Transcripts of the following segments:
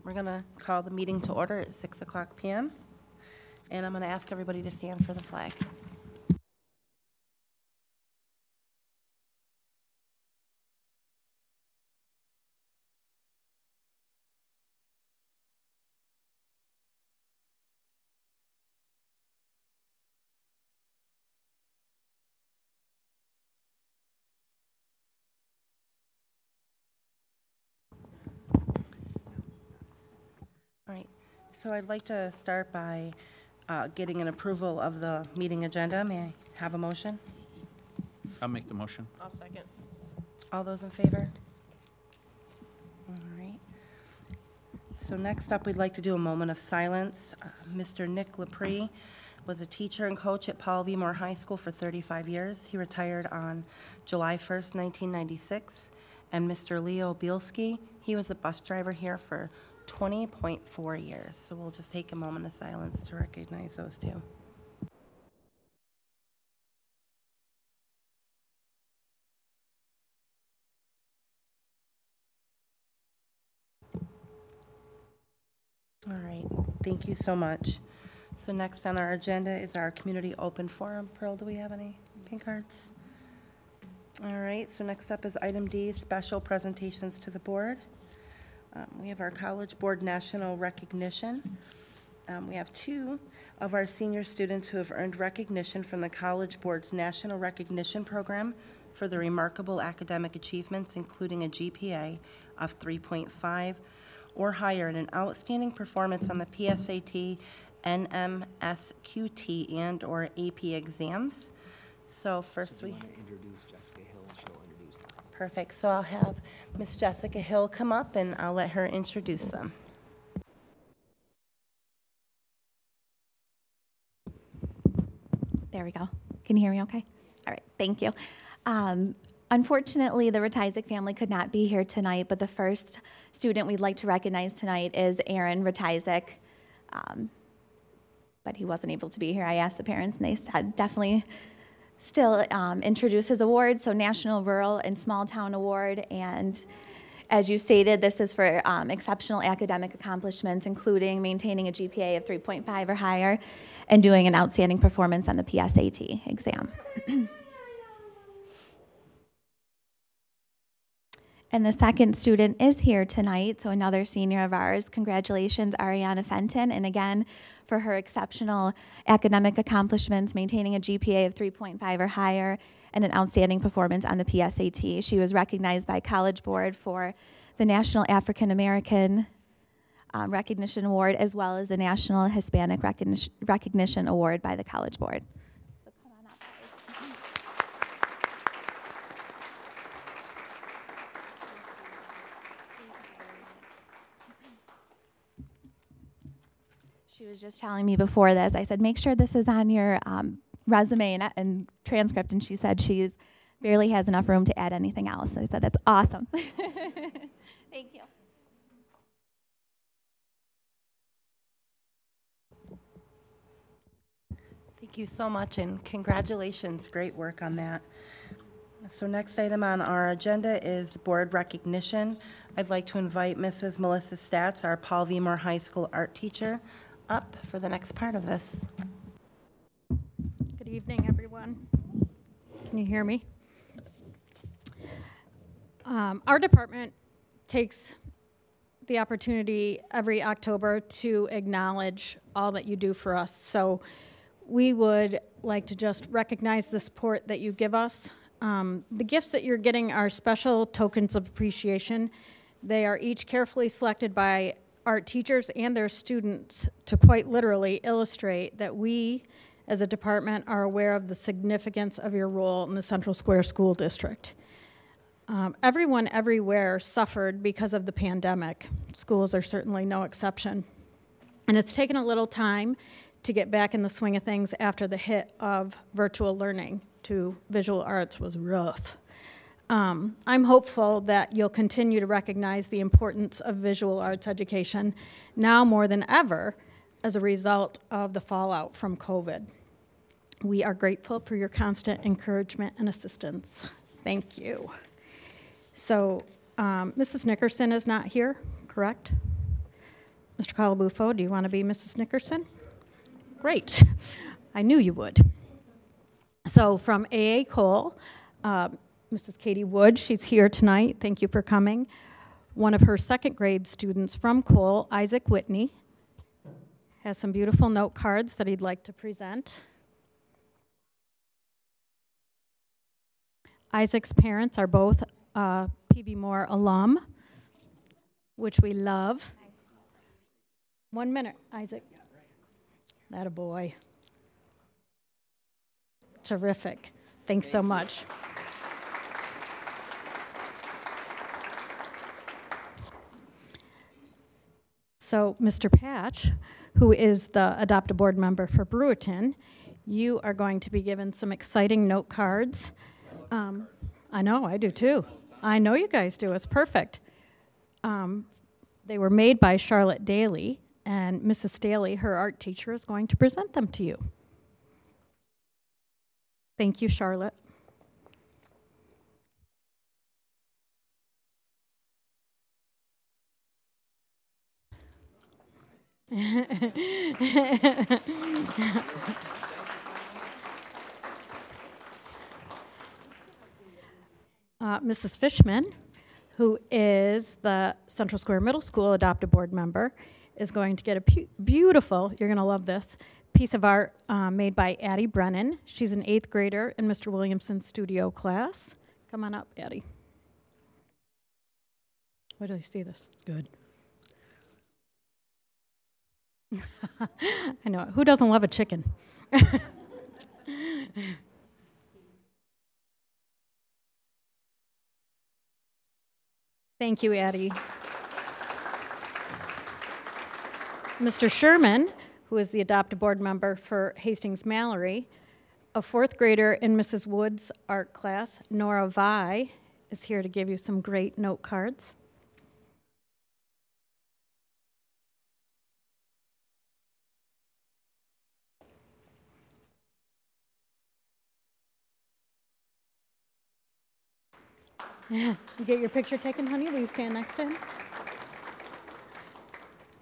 We're going to call the meeting to order at 6 o'clock p.m. And I'm going to ask everybody to stand for the flag. All right, so I'd like to start by getting an approval of the meeting agenda. May I have a motion? I'll make the motion. I'll second. All those in favor? All right. So next up, we'd like to do a moment of silence. Mr. Nick Lepre was a teacher and coach at Paul V. Moore High School for 35 years. He retired on July 1st, 1996. And Mr. Leo Bielski, he was a bus driver here for 20.4 years. So we'll just take a moment of silence to recognize those two. All right, thank you so much. So next on our agenda is our community open forum. Pearl, do we have any pink cards? All right, so next up is item D, special presentations to the board. We have our College Board National Recognition. We have two of our senior students who have earned recognition from the College Board's National Recognition Program for their remarkable academic achievements, including a GPA of 3.5 or higher and an outstanding performance on the PSAT, NMSQT, and or AP exams. So first we want to introduce Jessica Hill. She'll introduce them. Perfect. So I'll have Miss Jessica Hill come up and I'll let her introduce them. There we go. Can you hear me okay? All right, thank you. Unfortunately, the Retizek family could not be here tonight, but the first student we'd like to recognize tonight is Aaron Retizek, but he wasn't able to be here. I asked the parents, and they said definitely still introduce his award, so National Rural and Small Town Award, and as you stated, this is for exceptional academic accomplishments, including maintaining a GPA of 3.5 or higher and doing an outstanding performance on the PSAT exam. And the second student is here tonight, so another senior of ours. Congratulations, Ariana Fenton, and again, for her exceptional academic accomplishments, maintaining a GPA of 3.5 or higher, and an outstanding performance on the PSAT. She was recognized by College Board for the National African American Recognition Award, as well as the National Hispanic Recognition Award by the College Board. So come on up. She was just telling me before this, I said, make sure this is on your resume and transcript, and she said she barely has enough room to add anything else. So I said, that's awesome. Thank you. Thank you so much, and congratulations. Great work on that. So next item on our agenda is board recognition. I'd like to invite Mrs. Melissa Statz, our Paul V. Moore High School art teacher, up for the next part of this. Good evening, everyone. Can you hear me? Our department takes the opportunity every October to acknowledge all that you do for us. So we would like to just recognize the support that you give us. The gifts that you're getting are special tokens of appreciation. They are each carefully selected by art teachers and their students to quite literally illustrate that we, as a department, are aware of the significance of your role in the Central Square School District. Everyone everywhere suffered because of the pandemic. Schools are certainly no exception. And it's taken a little time to get back in the swing of things after the hit of virtual learning to visual arts was rough. I'm hopeful that you'll continue to recognize the importance of visual arts education now more than ever as a result of the fallout from COVID. We are grateful for your constant encouragement and assistance. Thank you. So Mrs. Nickerson is not here, correct? Mr. Calabufo, do you want to be Mrs. Nickerson? Great. I knew you would. So from AA Cole, Mrs. Katie Wood, she's here tonight. Thank you for coming. One of her second grade students from Cole, Isaac Whitney, has some beautiful note cards that he'd like to present. Isaac's parents are both P.V. Moore alum, which we love. 1 minute, Isaac. That a boy. Terrific. Thanks so much. So, Mr. Patch, who is the Adopt a Board member for Brewerton, you are going to be given some exciting note cards. I know, I do too. I know you guys do. It's perfect. They were made by Charlotte Daly, and Mrs. Staley, her art teacher, is going to present them to you. Thank you, Charlotte. Mrs. Fishman, who is the Central Square Middle School Adopt a Board member, is going to get a beautiful, you're going to love this, piece of art made by Addie Brennan. She's an 8th grader in Mr. Williamson's studio class. Come on up, Addie. Where do you see this? Good. I know. Who doesn't love a chicken? Thank you, Addie. Mr. Sherman, who is the Adopt a Board member for Hastings Mallory, a 4th grader in Mrs. Wood's art class, Nora Vi, is here to give you some great note cards. You get your picture taken, honey? Will you stand next to him?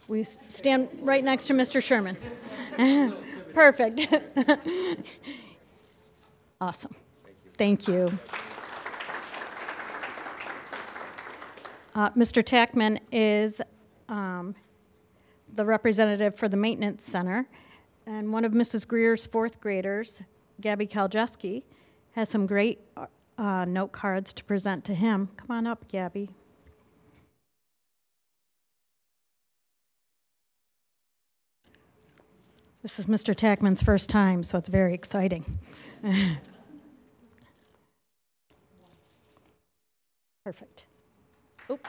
Will you stand right next to Mr. Sherman? Perfect. Awesome. Thank you. Mr. Tackman is the representative for the maintenance center, and one of Mrs. Greer's 4th graders, Gabby Kaljeski, has some great note cards to present to him. Come on up, Gabby. This is Mr. Tackman's first time, so it's very exciting. Perfect. Oop.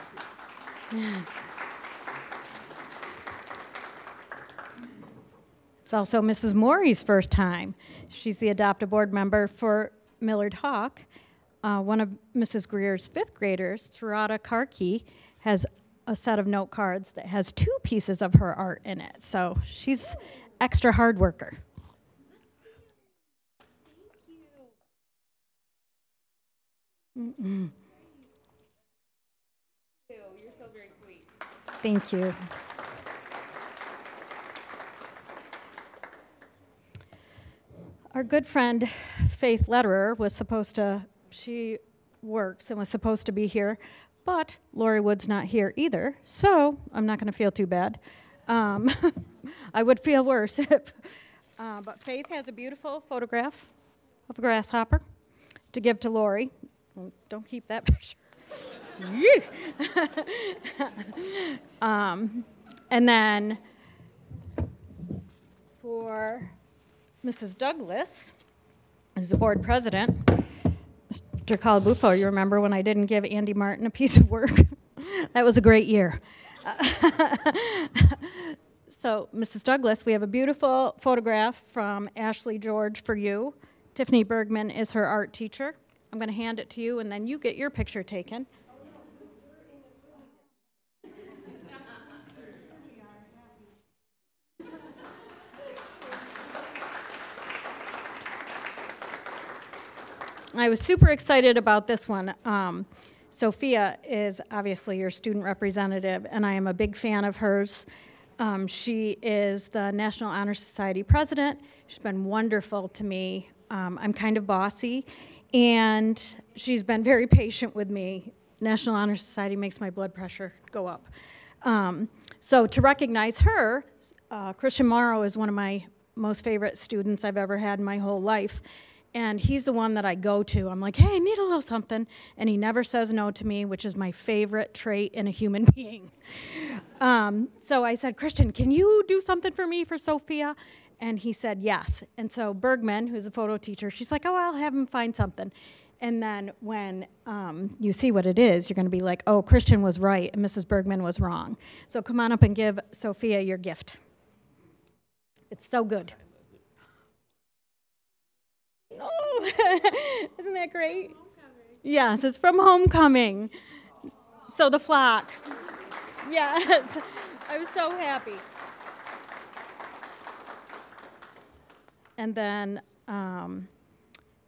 It's also Mrs. Morey's first time. She's the Adopt a Board member for Millard Hawk. One of Mrs. Greer's 5th graders, Tarada Karki, has a set of note cards that has 2 pieces of her art in it. So she's extra hard worker. Mm-mm. You're so very sweet. Thank you. Our good friend Faith Letterer was supposed to, she works and was supposed to be here, but Lori Wood's not here either, so I'm not going to feel too bad. I would feel worse. But Faith has a beautiful photograph of a grasshopper to give to Lori. Don't keep that picture. And then for Mrs. Douglas, who's the board president, Mr. Calabufo, you remember when I didn't give Andy Martin a piece of work? That was a great year. So, Mrs. Douglas, we have a beautiful photograph from Ashley George for you. Tiffany Bergman is her art teacher. I'm going to hand it to you, and then you get your picture taken. I was super excited about this one. Sophia is obviously your student representative, and I am a big fan of hers. She is the National Honor Society president. She's been wonderful to me. I'm kind of bossy, and she's been very patient with me. National Honor Society makes my blood pressure go up. So to recognize her, Christian Morrow is one of my most favorite students I've ever had in my whole life. And he's the one that I go to. I'm like, hey, I need a little something. And he never says no to me, which is my favorite trait in a human being. So I said, Christian, can you do something for me for Sophia? And he said yes. And so Bergman, who's a photo teacher, she's like, oh, I'll have him find something. And then when you see what it is, you're going to be like, oh, Christian was right and Mrs. Bergman was wrong. So come on up and give Sophia your gift. It's so good. Oh, isn't that great? Yes, it's from Homecoming. So the flock. Yes, I was so happy. And then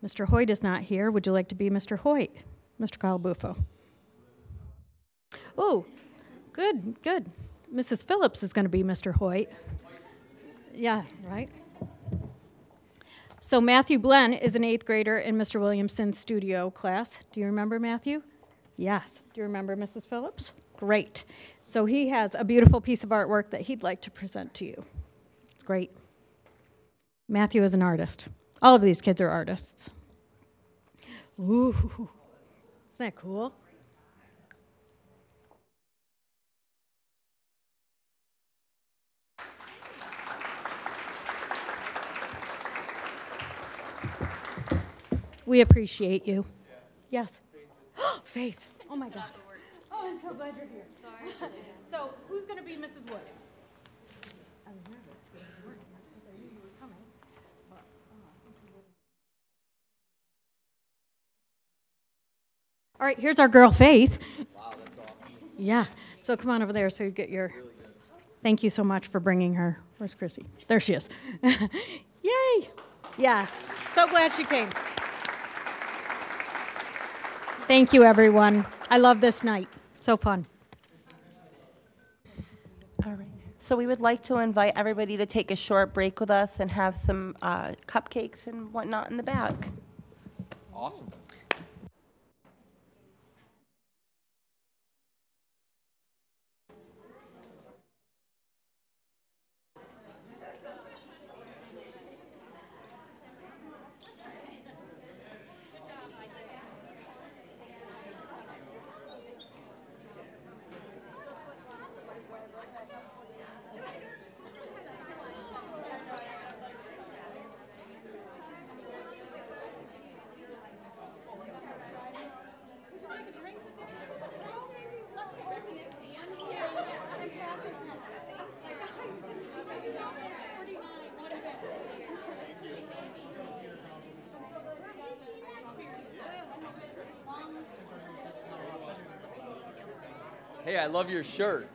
Mr. Hoyt is not here. Would you like to be Mr. Hoyt? Mr. Calabufo. Oh, good, good. Mrs. Phillips is going to be Mr. Hoyt. Yeah, right? So Matthew Glenn is an 8th grader in Mr. Williamson's studio class. Do you remember Matthew? Yes. Do you remember Mrs. Phillips? Great. So he has a beautiful piece of artwork that he'd like to present to you. It's great. Matthew is an artist. All of these kids are artists. Ooh, isn't that cool? We appreciate you. Yes. Faith. Oh my God. Oh, I'm so glad you're here. Sorry. So, who's going to be Mrs. Wood? I was nervous because you weren't here because I knew you were coming. But, Mrs. Wood. All right, here's our girl Faith. Wow, that's awesome. Yeah. So come on over there so you get your. Thank you so much for bringing her. Where's Chrissy? There she is. Yay! Yes. So glad she came. Thank you, everyone. I love this night. So fun. All right. So we would like to invite everybody to take a short break with us and have some cupcakes and whatnot in the back. Awesome. Hey, I love your shirt.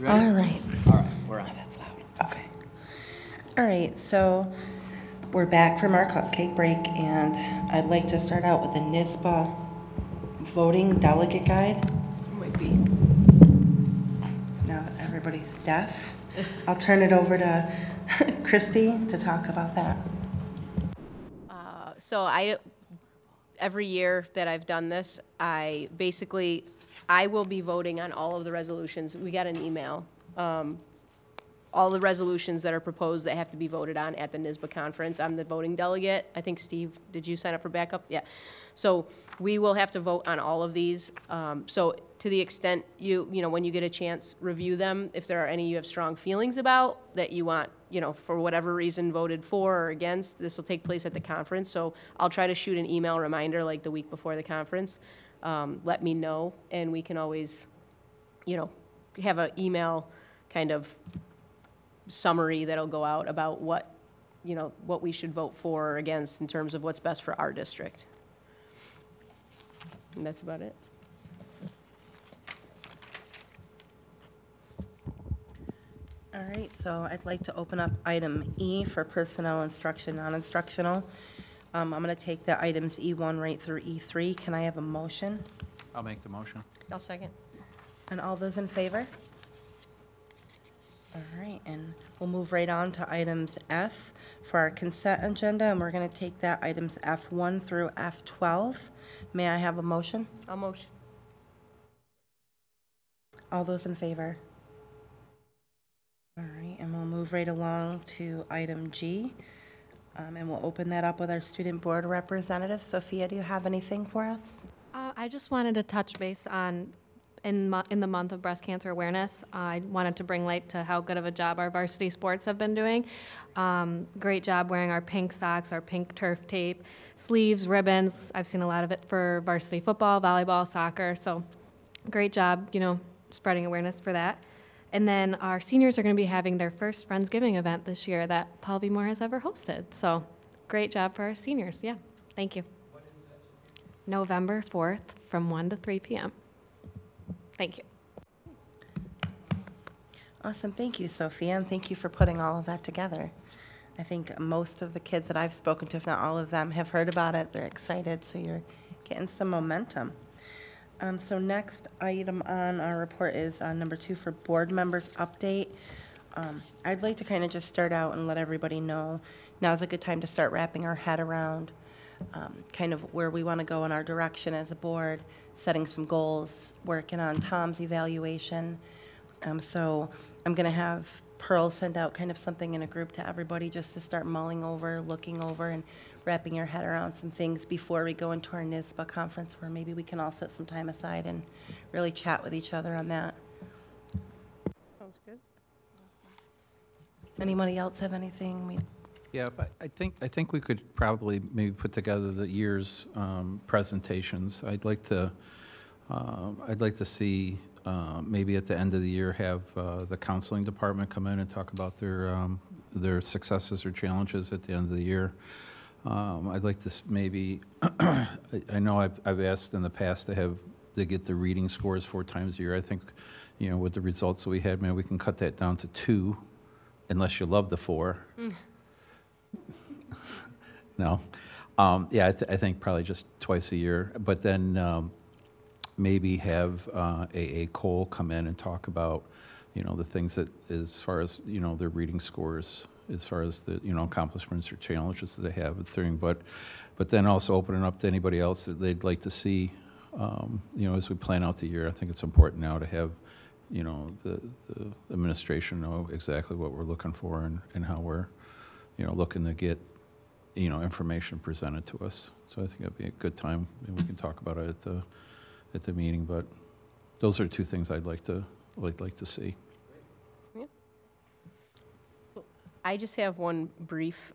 All right. All right, we're on. That's loud. Okay. All right, so we're back from our cupcake break, and I'd like to start out with the NISBA voting delegate guide. Might be. Now that everybody's deaf, I'll turn it over to Christy to talk about that. So every year that I've done this, I will be voting on all of the resolutions. We got an email. All the resolutions that are proposed that have to be voted on at the NISBA conference. I'm the voting delegate. I think, Steve, did you sign up for backup? Yeah. So we will have to vote on all of these. So to the extent you know, when you get a chance, review them. If there are any you have strong feelings about that you want, you know, for whatever reason voted for or against, this will take place at the conference. So I'll try to shoot an email reminder like the week before the conference. Let me know, and we can always, you know, have an email kind of summary that'll go out about what, you know, what we should vote for or against in terms of what's best for our district. And that's about it. All right, so I'd like to open up item E for personnel instruction, non-instructional. I'm going to take the items E1 right through E3. Can I have a motion? I'll make the motion. I'll second. And all those in favor? All right, and we'll move right on to items F for our consent agenda, and we're going to take that items F1 through F12. May I have a motion? I'll motion. All those in favor? All right, and we'll move right along to item G, and we'll open that up with our student board representative. Sophia, do you have anything for us? I just wanted to touch base on, in the month of breast cancer awareness, I wanted to bring light to how good of a job our varsity sports have been doing. Great job wearing our pink socks, our pink turf tape, sleeves, ribbons. I've seen a lot of it for varsity football, volleyball, soccer. So great job, you know, spreading awareness for that. And then our seniors are going to be having their first Friendsgiving event this year that Paul B. Moore has ever hosted. So great job for our seniors. Yeah, thank you. November 4th from 1 to 3 p.m. Thank you. Awesome, thank you, Sophia, and thank you for putting all of that together. I think most of the kids that I've spoken to, if not all of them, have heard about it. They're excited, so you're getting some momentum. So next item on our report is number 2 for board members update. I'd like to kind of just start out and let everybody know now's a good time to start wrapping our head around kind of where we want to go in our direction as a board, setting some goals, working on Tom's evaluation. So I'm going to have Pearl send out kind of something in a group to everybody just to start mulling over, looking over, and wrapping your head around some things before we go into our NISBA conference, where maybe we can all set some time aside and really chat with each other on that. Sounds good. Anybody else have anything? Yeah, but I think we could probably maybe put together the year's presentations. I'd like to see maybe at the end of the year have the counseling department come in and talk about their successes or challenges at the end of the year. I'd like to maybe, I know I've asked in the past to get the reading scores 4 times a year. I think, you know, with the results that we had, maybe we can cut that down to 2, unless you love the 4. No. Yeah, I think probably just twice a year. But then maybe have AA Cole come in and talk about, you know, the things that, as far as, you know, their reading scores, as far as the, you know, accomplishments or challenges that they have with thing, but then also open it up to anybody else that they'd like to see, you know, as we plan out the year. I think it's important now to have, you know, the administration know exactly what we're looking for and how we're, you know, looking to get, you know, information presented to us. So I think it'd be a good time, and we can talk about it at the meeting. But those are 2 things I'd like to see. Yeah. So I just have one brief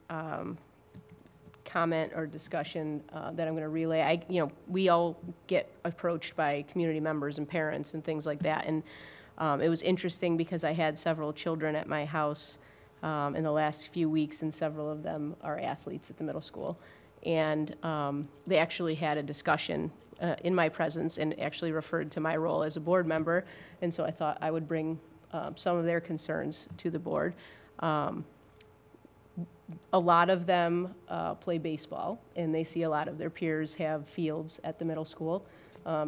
comment or discussion that I'm going to relay. You know, we all get approached by community members and parents and things like that, and it was interesting because I had several children at my house in the last few weeks, and several of them are athletes at the middle school. And they actually had a discussion in my presence and actually referred to my role as a board member. And so I thought I would bring some of their concerns to the board. A lot of them play baseball, and they see a lot of their peers have fields at the middle school.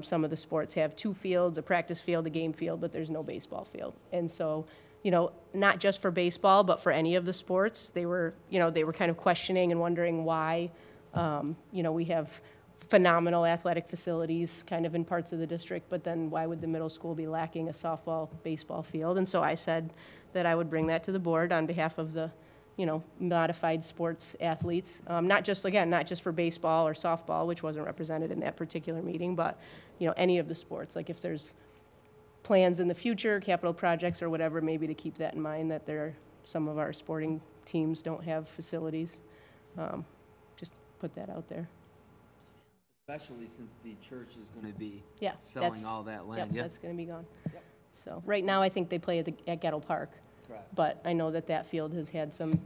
Some of the sports have 2 fields, a practice field, a game field, but there's no baseball field. And so, you know, not just for baseball, but for any of the sports, they were kind of questioning and wondering why, you know, we have phenomenal athletic facilities kind of in parts of the district, but then why would the middle school be lacking a softball, baseball field? And so I said that I would bring that to the board on behalf of the, you know, modified sports athletes. Not just for baseball or softball, which wasn't represented in that particular meeting, but, you know, any of the sports. Like if there's plans in the future, capital projects or whatever, maybe to keep that in mind, that some of our sporting teams don't have facilities. Just put that out there. Especially since the church is going to be Yeah, selling all that land. Yep, that's going to be gone. Yep. So right now, I think they play at Gettle Park. Correct. But I know that field has had some,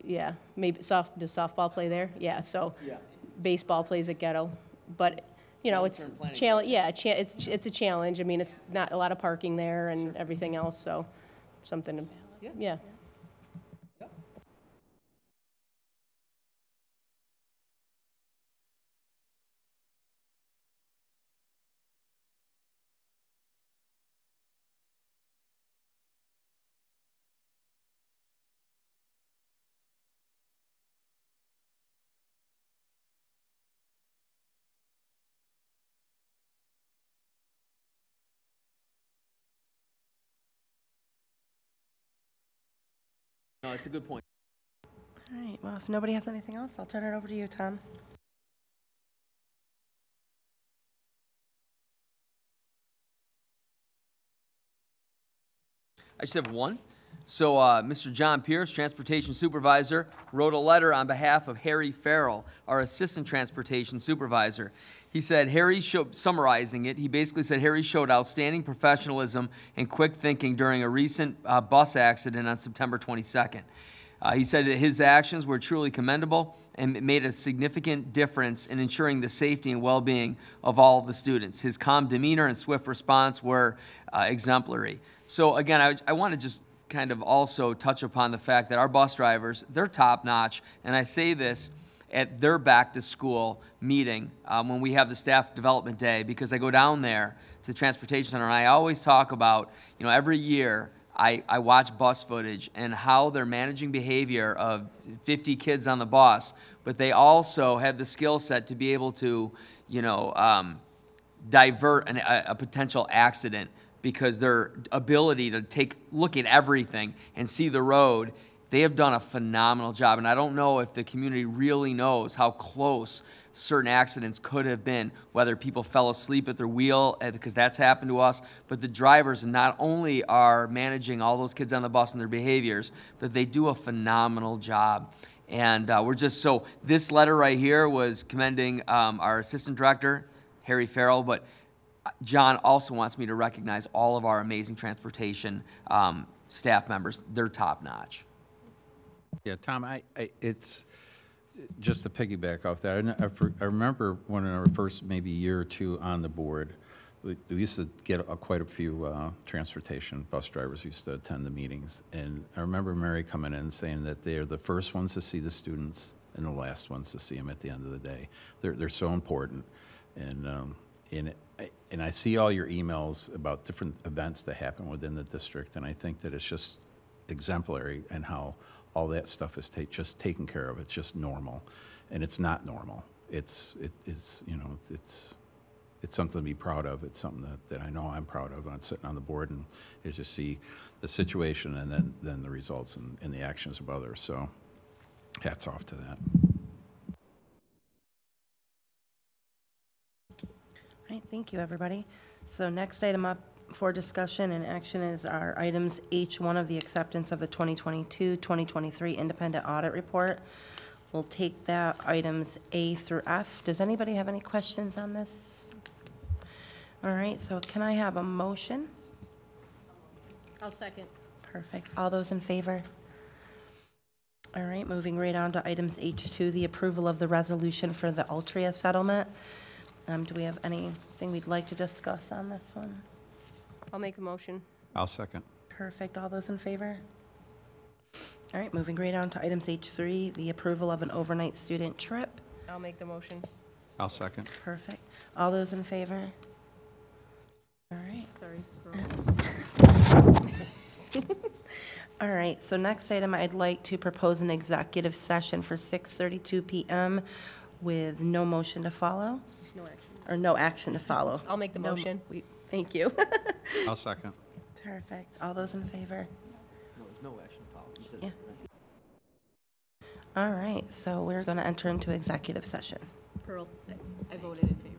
yeah, maybe does softball play there? Yeah, so Yeah. baseball plays at Gettle. But, you know, it's Long-term planning. challenge. Yeah, it's a challenge. I mean, it's not a lot of parking there and everything else, so something to, Yeah. yeah. No, it's a good point. All right, well, if nobody has anything else, I'll turn it over to you, Tom. I just have one. So Mr. John Pierce, Transportation Supervisor, wrote a letter on behalf of Harry Farrell, our Assistant Transportation Supervisor. He said, summarizing it, he basically said Harry showed outstanding professionalism and quick thinking during a recent bus accident on September 22nd. He said that his actions were truly commendable and made a significant difference in ensuring the safety and well-being of all of the students. His calm demeanor and swift response were exemplary. So again, I want to just kind of also touch upon the fact that our bus drivers, they're top-notch, and I say this at their back-to-school meeting when we have the staff development day, because I go down there to the transportation center, and I always talk about, you know, every year I watch bus footage and how they're managing behavior of 50 kids on the bus, but they also have the skill set to be able to, you know, divert a potential accident, because their ability to look at everything and see the road, they have done a phenomenal job. And I don't know if the community really knows how close certain accidents could have been, whether people fell asleep at their wheel, because that's happened to us, but the drivers not only are managing all those kids on the bus and their behaviors, but they do a phenomenal job. And this letter right here was commending our Assistant Director, Harry Farrell, but John also wants me to recognize all of our amazing transportation staff members. They're top-notch. Yeah, Tom, it's just to piggyback off that. I remember when in our first maybe year or two on the board, we used to get quite a few transportation bus drivers who used to attend the meetings. And I remember Mary coming in and saying that they're the first ones to see the students and the last ones to see them at the end of the day. They're so important. And I see all your emails about different events that happen within the district, and I think that it's just exemplary in how all that stuff is just taken care of. It's just normal, and it's not normal. It's something to be proud of. It's something that I know I'm proud of when I'm sitting on the board and is just see the situation and then the results and the actions of others. So hats off to that. All right, thank you, everybody. So next item up for discussion and action is our items H1 of the acceptance of the 2022-2023 independent audit report. We'll take that items A through F. Does anybody have any questions on this? All right, so can I have a motion? I'll second. Perfect. All those in favor? All right, moving right on to items H2, the approval of the resolution for the Altria settlement. Do we have anything we'd like to discuss on this one? I'll make the motion. I'll second. Perfect. All those in favor? All right, moving right on to items H3, the approval of an overnight student trip. I'll make the motion. I'll second. Perfect. All those in favor? All right. Sorry. All right, so next item, I'd like to propose an executive session for 6:32 PM with no motion to follow, No action. or no action to follow. I'll make the No mo- motion. Thank you. I'll second. Perfect. All those in favor? No, there's no action followed. You said Yeah. All right, so we're going to enter into executive session. Pearl, I voted in favor.